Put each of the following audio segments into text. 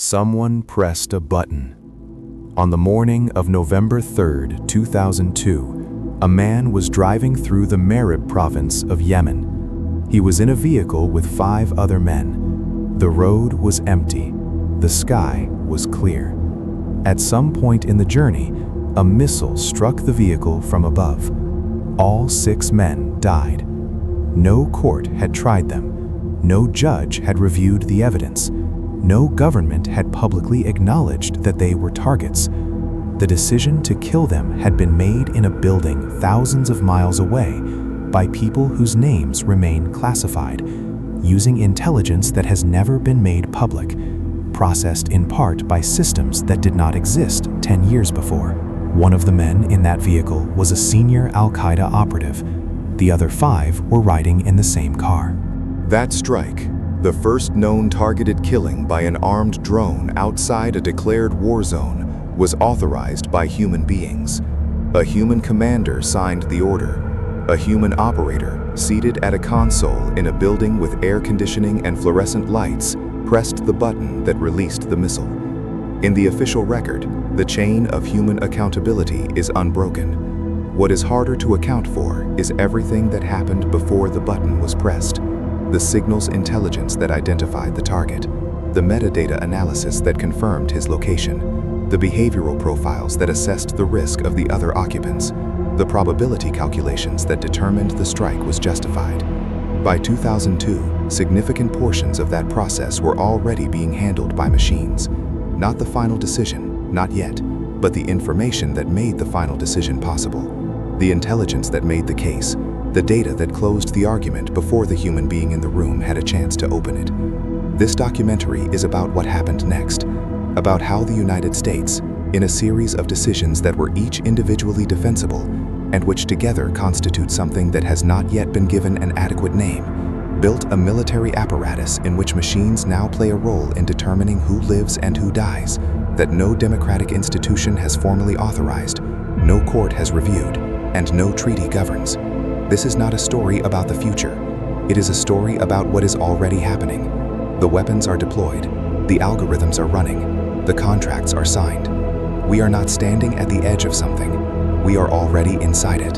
Someone pressed a button. On the morning of November 3rd, 2002, a man was driving through the Marib province of Yemen. He was in a vehicle with 5 other men. The road was empty. The sky was clear. At some point in the journey, a missile struck the vehicle from above. All 6 men died. No court had tried them. No judge had reviewed the evidence. No government had publicly acknowledged that they were targets. The decision to kill them had been made in a building thousands of miles away by people whose names remain classified, using intelligence that has never been made public, processed in part by systems that did not exist 10 years before. One of the men in that vehicle was a senior Al-Qaeda operative. The other 5 were riding in the same car. That strike, the first known targeted killing by an armed drone outside a declared war zone, was authorized by human beings. A human commander signed the order. A human operator, seated at a console in a building with air conditioning and fluorescent lights, pressed the button that released the missile. In the official record, the chain of human accountability is unbroken. What is harder to account for is everything that happened before the button was pressed. The signals intelligence that identified the target, the metadata analysis that confirmed his location, the behavioral profiles that assessed the risk of the other occupants, the probability calculations that determined the strike was justified. By 2002, significant portions of that process were already being handled by machines. Not the final decision, not yet, but the information that made the final decision possible, the intelligence that made the case, the data that closed the argument before the human being in the room had a chance to open it. This documentary is about what happened next, about how the United States, in a series of decisions that were each individually defensible, and which together constitute something that has not yet been given an adequate name, built a military apparatus in which machines now play a role in determining who lives and who dies, that no democratic institution has formally authorized, no court has reviewed, and no treaty governs. This is not a story about the future. It is a story about what is already happening. The weapons are deployed. The algorithms are running. The contracts are signed. We are not standing at the edge of something. We are already inside it.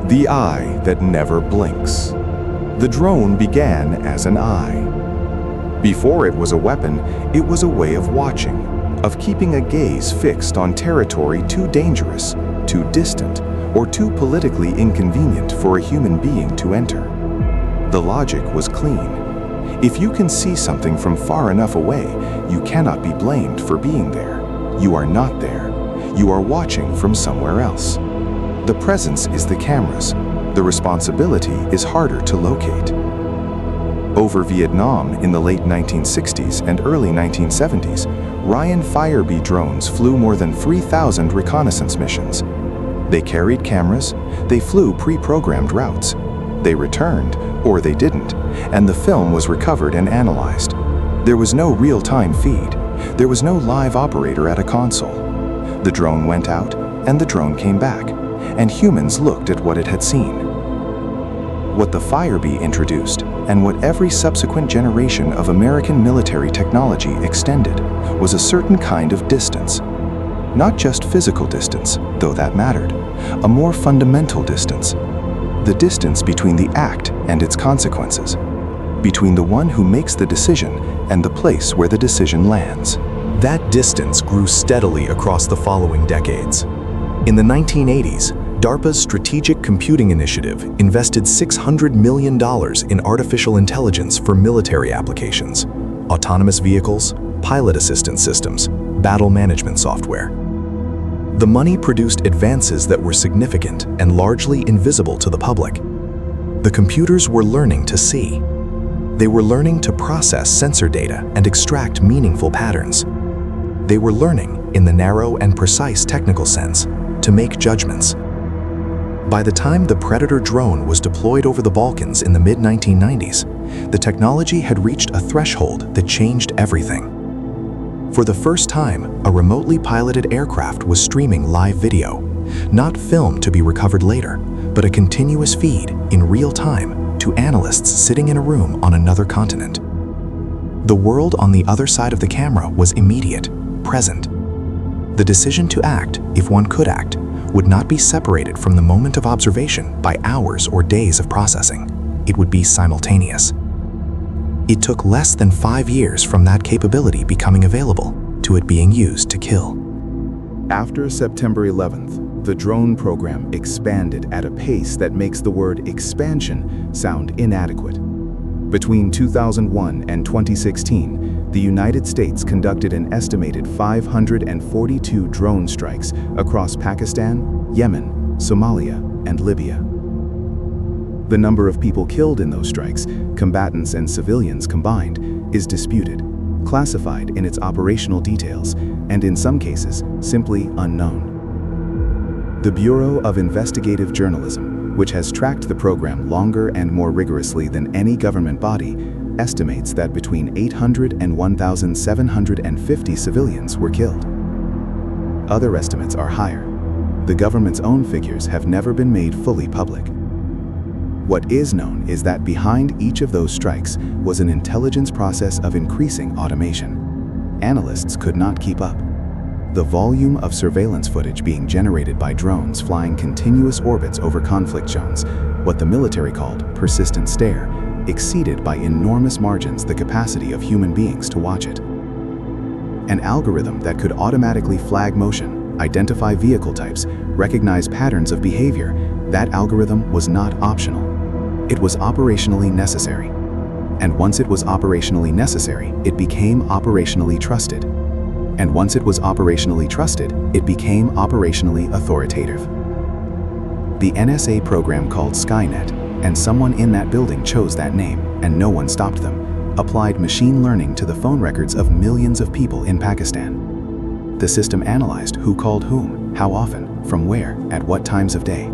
The eye that never blinks. The drone began as an eye. Before it was a weapon, it was a way of watching, of keeping a gaze fixed on territory too dangerous, too distant, or too politically inconvenient for a human being to enter. The logic was clean. If you can see something from far enough away, you cannot be blamed for being there. You are not there. You are watching from somewhere else. The presence is the camera's. The responsibility is harder to locate. Over Vietnam in the late 1960s and early 1970s, Ryan Firebee drones flew more than 3,000 reconnaissance missions. They carried cameras, they flew pre-programmed routes. They returned, or they didn't, and the film was recovered and analyzed. There was no real-time feed. There was no live operator at a console. The drone went out, and the drone came back, and humans looked at what it had seen. What the Firebee introduced, and what every subsequent generation of American military technology extended, was a certain kind of distance. Not just physical distance, though that mattered, a more fundamental distance. The distance between the act and its consequences, between the one who makes the decision and the place where the decision lands. That distance grew steadily across the following decades. In the 1980s, DARPA's Strategic Computing Initiative invested $600 million in artificial intelligence for military applications, autonomous vehicles, pilot assistance systems, battle management software. The money produced advances that were significant and largely invisible to the public. The computers were learning to see. They were learning to process sensor data and extract meaningful patterns. They were learning, in the narrow and precise technical sense, to make judgments. By the time the Predator drone was deployed over the Balkans in the mid-1990s, the technology had reached a threshold that changed everything. For the first time, a remotely piloted aircraft was streaming live video, not film to be recovered later, but a continuous feed in real time to analysts sitting in a room on another continent. The world on the other side of the camera was immediate, present. The decision to act, if one could act, would not be separated from the moment of observation by hours or days of processing. It would be simultaneous. It took less than 5 years from that capability becoming available to it being used to kill. After September 11th, the drone program expanded at a pace that makes the word expansion sound inadequate. Between 2001 and 2016, the United States conducted an estimated 542 drone strikes across Pakistan, Yemen, Somalia, and Libya. The number of people killed in those strikes, combatants and civilians combined, is disputed, classified in its operational details, and in some cases, simply unknown. The Bureau of Investigative Journalism, which has tracked the program longer and more rigorously than any government body, estimates that between 800 and 1,750 civilians were killed. Other estimates are higher. The government's own figures have never been made fully public. What is known is that behind each of those strikes was an intelligence process of increasing automation. Analysts could not keep up. The volume of surveillance footage being generated by drones flying continuous orbits over conflict zones, what the military called persistent stare, exceeded by enormous margins the capacity of human beings to watch it. An algorithm that could automatically flag motion, identify vehicle types, recognize patterns of behavior, that algorithm was not optional. It was operationally necessary. And once it was operationally necessary, it became operationally trusted. And once it was operationally trusted, it became operationally authoritative. The NSA program called Skynet, and someone in that building chose that name, and no one stopped them, applied machine learning to the phone records of millions of people in Pakistan. The system analyzed who called whom, how often, from where, at what times of day.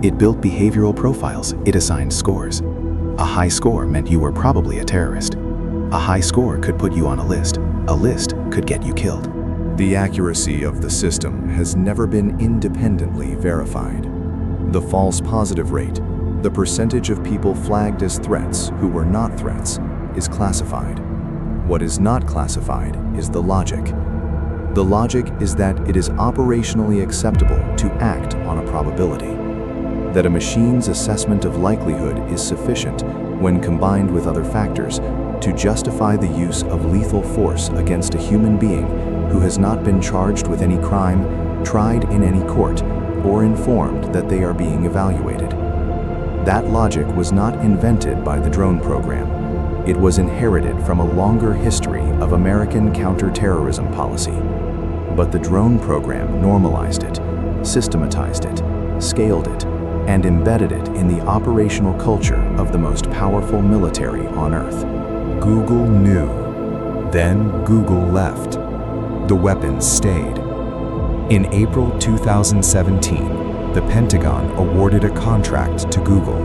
It built behavioral profiles, it assigned scores. A high score meant you were probably a terrorist. A high score could put you on a list could get you killed. The accuracy of the system has never been independently verified. The false positive rate, the percentage of people flagged as threats who were not threats, is classified. What is not classified is the logic. The logic is that it is operationally acceptable to act on a probability. That a machine's assessment of likelihood is sufficient, when combined with other factors, to justify the use of lethal force against a human being who has not been charged with any crime, tried in any court, or informed that they are being evaluated. That logic was not invented by the drone program. It was inherited from a longer history of American counterterrorism policy. But the drone program normalized it, systematized it, scaled it, and embedded it in the operational culture of the most powerful military on Earth. Google knew. Then Google left. The weapons stayed. In April 2017, the Pentagon awarded a contract to Google.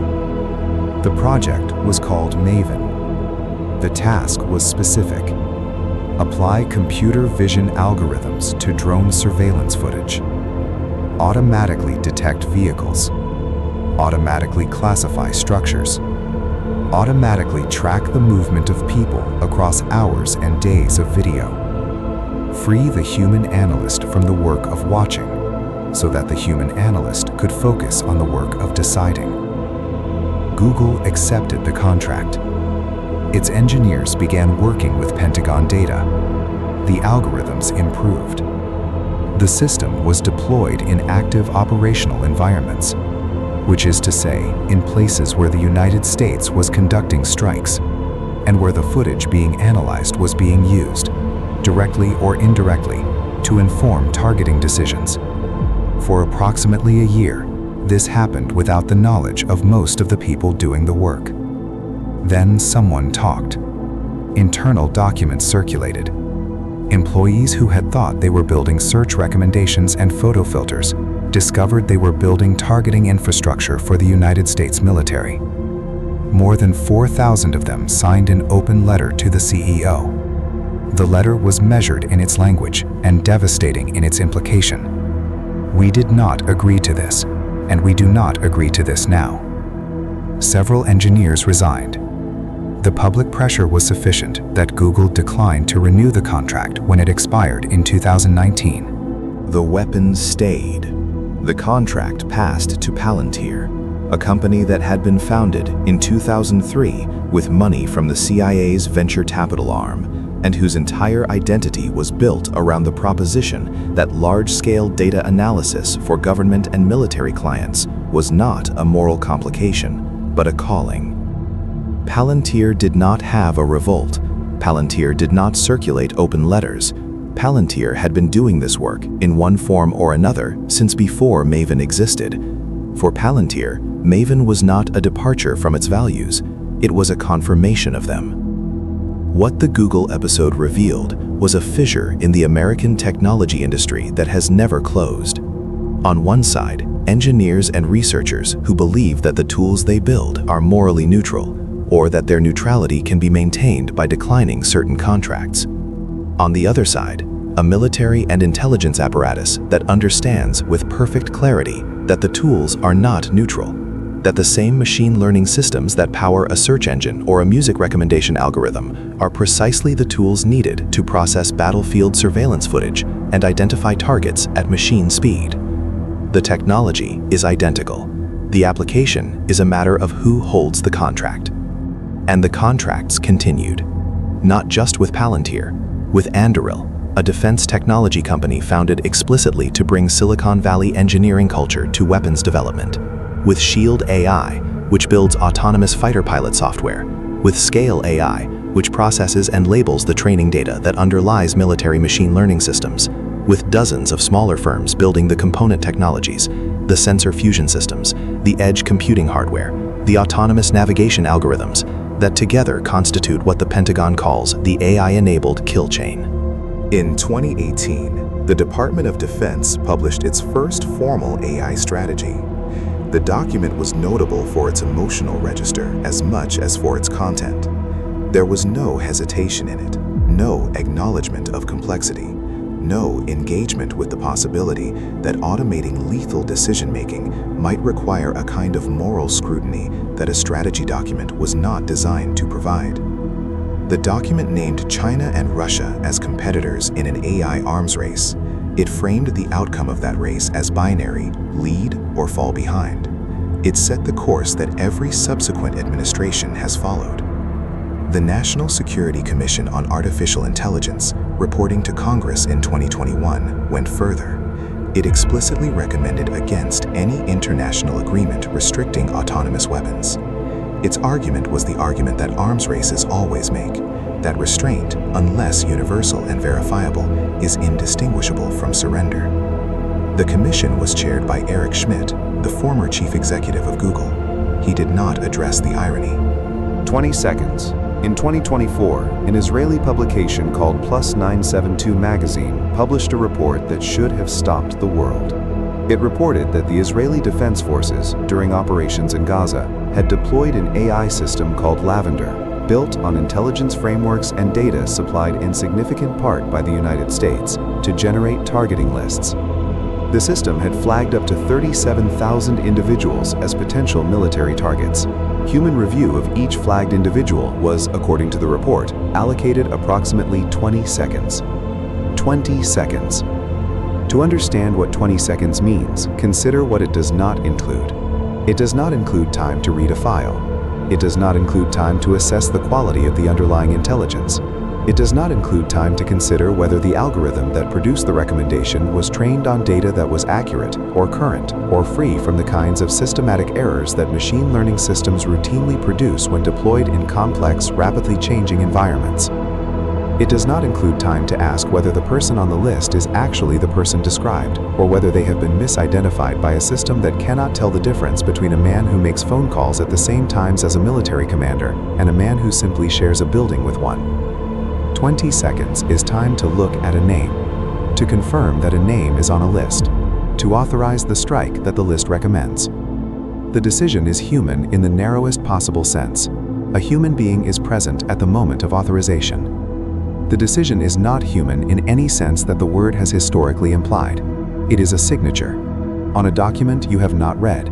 The project was called Maven. The task was specific. Apply computer vision algorithms to drone surveillance footage. Automatically detect vehicles. Automatically classify structures. Automatically track the movement of people across hours and days of video. Free the human analyst from the work of watching, so that the human analyst could focus on the work of deciding. Google accepted the contract. Its engineers began working with Pentagon data. The algorithms improved. The system was deployed in active operational environments, which is to say, in places where the United States was conducting strikes, and where the footage being analyzed was being used, directly or indirectly, to inform targeting decisions. For approximately a year, this happened without the knowledge of most of the people doing the work. Then someone talked. Internal documents circulated. Employees who had thought they were building search recommendations and photo filters discovered they were building targeting infrastructure for the United States military. More than 4,000 of them signed an open letter to the CEO. The letter was measured in its language and devastating in its implication. We did not agree to this, and we do not agree to this now. Several engineers resigned. the public pressure was sufficient that Google declined to renew the contract when it expired in 2019. The weapons stayed. The contract passed to Palantir, a company that had been founded in 2003 with money from the CIA's venture capital arm, and whose entire identity was built around the proposition that large-scale data analysis for government and military clients was not a moral complication, but a calling. Palantir did not have a revolt. Palantir did not circulate open letters. Palantir had been doing this work in one form or another since before Maven existed. For Palantir, Maven was not a departure from its values. It was a confirmation of them. What the Google episode revealed was a fissure in the American technology industry that has never closed. On one side, engineers and researchers who believe that the tools they build are morally neutral, or that their neutrality can be maintained by declining certain contracts. On the other side, a military and intelligence apparatus that understands with perfect clarity that the tools are not neutral, that the same machine learning systems that power a search engine or a music recommendation algorithm are precisely the tools needed to process battlefield surveillance footage and identify targets at machine speed. The technology is identical. The application is a matter of who holds the contract. And the contracts continued, not just with Palantir, with Anduril, a defense technology company founded explicitly to bring Silicon Valley engineering culture to weapons development, with Shield AI, which builds autonomous fighter pilot software, with Scale AI, which processes and labels the training data that underlies military machine learning systems, with dozens of smaller firms building the component technologies, the sensor fusion systems, the edge computing hardware, the autonomous navigation algorithms, that together constitute what the Pentagon calls the AI-enabled kill chain. In 2018, the Department of Defense published its first formal AI strategy. The document was notable for its emotional register as much as for its content. There was no hesitation in it, no acknowledgment of complexity, no engagement with the possibility that automating lethal decision-making might require a kind of moral scrutiny that a strategy document was not designed to provide. The document named China and Russia as competitors in an AI arms race. It framed the outcome of that race as binary, lead or fall behind. It set the course that every subsequent administration has followed. The National Security Commission on Artificial Intelligence, reporting to Congress in 2021, went further. It explicitly recommended against any international agreement restricting autonomous weapons. Its argument was the argument that arms races always make, that restraint, unless universal and verifiable, is indistinguishable from surrender. The commission was chaired by Eric Schmidt, the former chief executive of Google. He did not address the irony. 20 seconds. In 2024, an Israeli publication called Plus 972 magazine published a report that should have stopped the world. It reported that the Israeli Defense Forces, during operations in Gaza, had deployed an AI system called Lavender, built on intelligence frameworks and data supplied in significant part by the United States to generate targeting lists. The system had flagged up to 37,000 individuals as potential military targets. Human review of each flagged individual was, according to the report, allocated approximately 20 seconds. 20 seconds. To understand what 20 seconds means, consider what it does not include. It does not include time to read a file. It does not include time to assess the quality of the underlying intelligence. It does not include time to consider whether the algorithm that produced the recommendation was trained on data that was accurate, or current, or free from the kinds of systematic errors that machine learning systems routinely produce when deployed in complex, rapidly changing environments. It does not include time to ask whether the person on the list is actually the person described, or whether they have been misidentified by a system that cannot tell the difference between a man who makes phone calls at the same times as a military commander and a man who simply shares a building with one. 20 seconds is time to look at a name, to confirm that a name is on a list, to authorize the strike that the list recommends. The decision is human in the narrowest possible sense. A human being is present at the moment of authorization. The decision is not human in any sense that the word has historically implied. It is a signature on a document you have not read.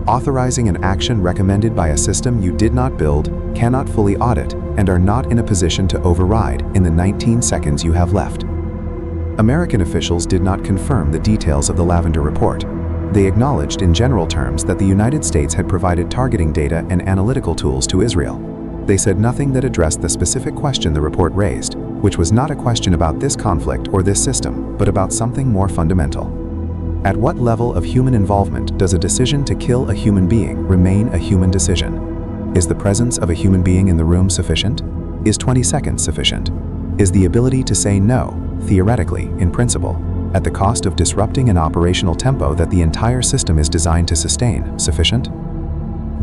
authorizing an action recommended by a system you did not build, cannot fully audit, and are not in a position to override in the 19 seconds you have left. American officials did not confirm the details of the Lavender report. They acknowledged in general terms that the United States had provided targeting data and analytical tools to Israel. They said nothing that addressed the specific question the report raised, which was not a question about this conflict or this system, but about something more fundamental. At what level of human involvement does a decision to kill a human being remain a human decision? Is the presence of a human being in the room sufficient? Is 20 seconds sufficient? Is the ability to say no, theoretically, in principle, at the cost of disrupting an operational tempo that the entire system is designed to sustain, sufficient?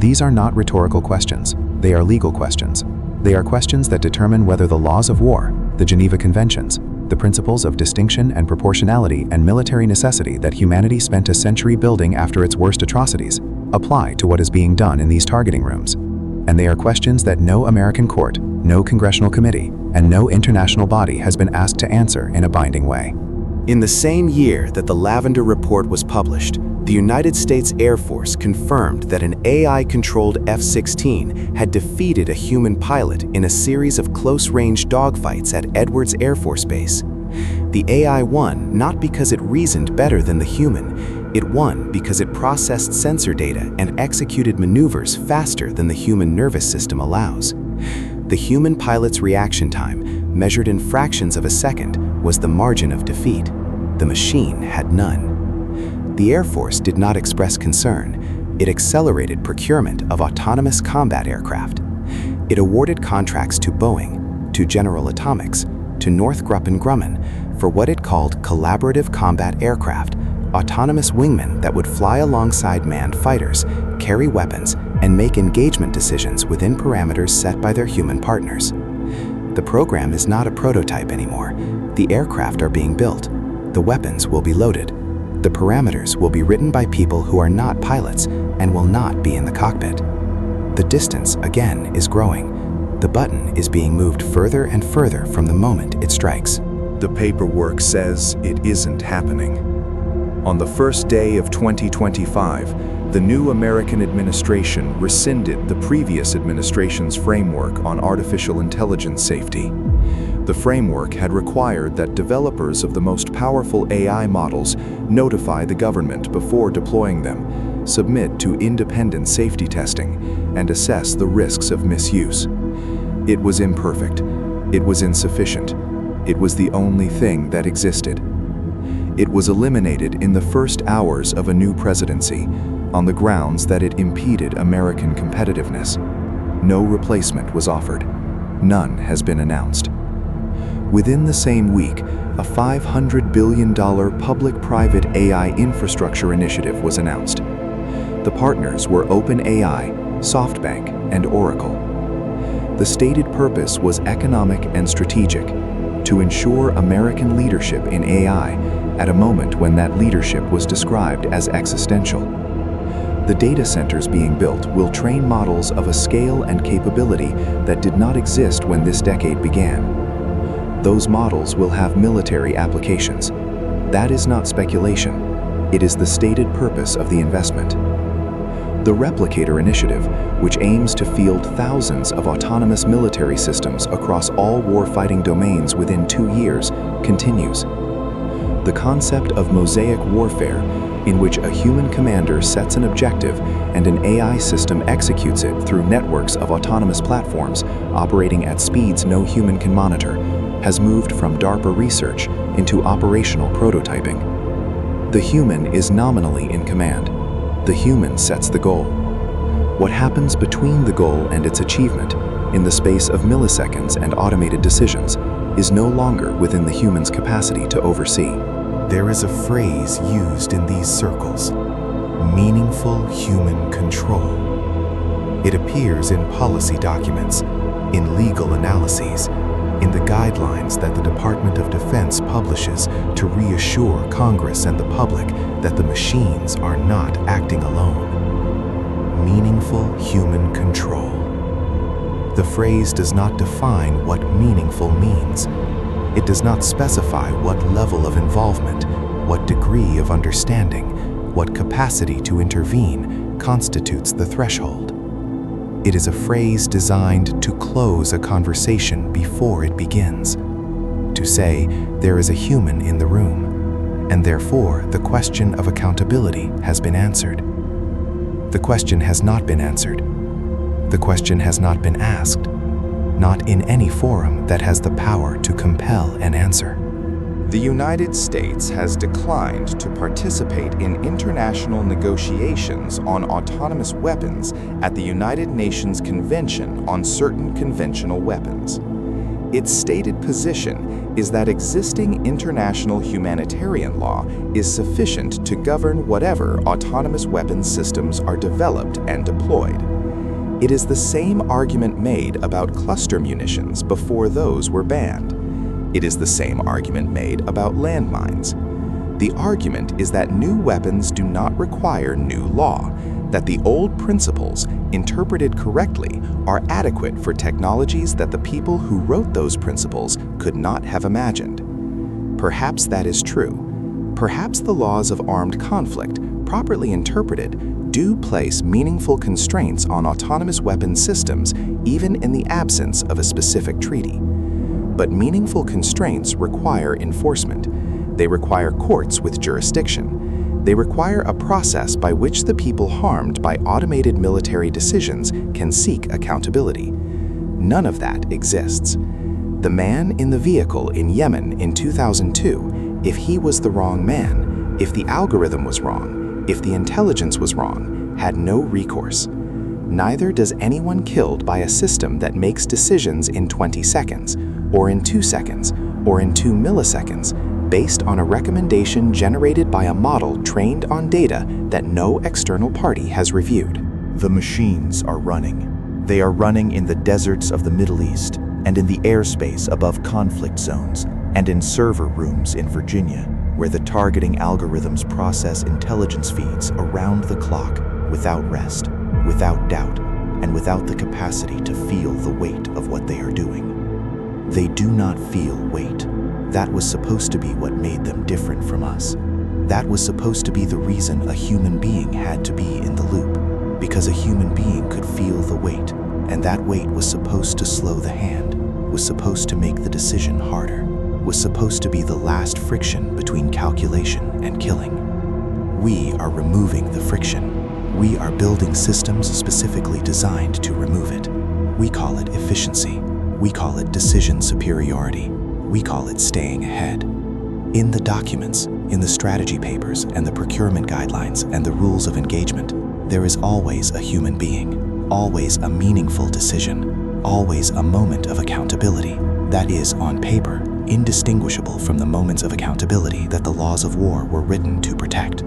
These are not rhetorical questions. They are legal questions. They are questions that determine whether the laws of war, the Geneva Conventions, the principles of distinction and proportionality and military necessity that humanity spent a century building after its worst atrocities, apply to what is being done in these targeting rooms. And they are questions that no American court, no congressional committee, and no international body has been asked to answer in a binding way. In the same year that the Lavender report was published, the United States Air Force confirmed that an AI-controlled F-16 had defeated a human pilot in a series of close-range dogfights at Edwards Air Force Base. The AI won not because it reasoned better than the human, it won because it processed sensor data and executed maneuvers faster than the human nervous system allows. The human pilot's reaction time, measured in fractions of a second, was the margin of defeat. The machine had none. The Air Force did not express concern. It accelerated procurement of autonomous combat aircraft. It awarded contracts to Boeing, to General Atomics, to Northrop Grumman for what it called collaborative combat aircraft, autonomous wingmen that would fly alongside manned fighters, carry weapons, and make engagement decisions within parameters set by their human partners. The program is not a prototype anymore. The aircraft are being built. The weapons will be loaded. The parameters will be written by people who are not pilots and will not be in the cockpit. The distance, again, is growing. The button is being moved further and further from the moment it strikes. The paperwork says it isn't happening. On the first day of 2025, the new American administration rescinded the previous administration's framework on artificial intelligence safety. The framework had required that developers of the most powerful AI models notify the government before deploying them, submit to independent safety testing, and assess the risks of misuse. It was imperfect. It was insufficient. It was the only thing that existed. It was eliminated in the first hours of a new presidency on the grounds that it impeded American competitiveness. No replacement was offered. None has been announced. Within the same week, a $500 billion public-private AI infrastructure initiative was announced. The partners were OpenAI, SoftBank, and Oracle. The stated purpose was economic and strategic, to ensure American leadership in AI at a moment when that leadership was described as existential. The data centers being built will train models of a scale and capability that did not exist when this decade began. Those models will have military applications. That is not speculation. It is the stated purpose of the investment. The Replicator Initiative, which aims to field thousands of autonomous military systems across all warfighting domains within 2 years, continues. The concept of mosaic warfare, in which a human commander sets an objective and an AI system executes it through networks of autonomous platforms operating at speeds no human can monitor, has moved from DARPA research into operational prototyping. The human is nominally in command. The human sets the goal. What happens between the goal and its achievement, in the space of milliseconds and automated decisions, is no longer within the human's capacity to oversee. There is a phrase used in these circles: meaningful human control. It appears in policy documents, in legal analyses, in the guidelines that the Department of Defense publishes to reassure Congress and the public that the machines are not acting alone. Meaningful human control. The phrase does not define what meaningful means. It does not specify what level of involvement, what degree of understanding, what capacity to intervene, constitutes the threshold. It is a phrase designed to close a conversation before it begins, to say there is a human in the room, and therefore the question of accountability has been answered. The question has not been answered. The question has not been asked, not in any forum that has the power to compel an answer. The United States has declined to participate in international negotiations on autonomous weapons at the United Nations Convention on Certain Conventional Weapons. Its stated position is that existing international humanitarian law is sufficient to govern whatever autonomous weapons systems are developed and deployed. It is the same argument made about cluster munitions before those were banned. It is the same argument made about landmines. The argument is that new weapons do not require new law, that the old principles, interpreted correctly, are adequate for technologies that the people who wrote those principles could not have imagined. Perhaps that is true. Perhaps the laws of armed conflict, properly interpreted, do place meaningful constraints on autonomous weapons systems even in the absence of a specific treaty. But meaningful constraints require enforcement. They require courts with jurisdiction. They require a process by which the people harmed by automated military decisions can seek accountability. None of that exists. The man in the vehicle in Yemen in 2002, if he was the wrong man, if the algorithm was wrong, if the intelligence was wrong, had no recourse. Neither does anyone killed by a system that makes decisions in 20 seconds, or in 2 seconds, or in 2 milliseconds, based on a recommendation generated by a model trained on data that no external party has reviewed. The machines are running. They are running in the deserts of the Middle East, and in the airspace above conflict zones, and in server rooms in Virginia, where the targeting algorithms process intelligence feeds around the clock, without rest, without doubt, and without the capacity to feel the weight of what they are doing. They do not feel weight. That was supposed to be what made them different from us. That was supposed to be the reason a human being had to be in the loop, because a human being could feel the weight, and that weight was supposed to slow the hand, was supposed to make the decision harder, was supposed to be the last friction between calculation and killing. We are removing the friction. We are building systems specifically designed to remove it. We call it efficiency. We call it decision superiority. We call it staying ahead. In the documents, in the strategy papers and the procurement guidelines and the rules of engagement, there is always a human being, always a meaningful decision, always a moment of accountability that is, on paper, indistinguishable from the moments of accountability that the laws of war were written to protect.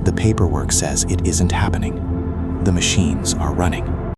The paperwork says it isn't happening. The machines are running.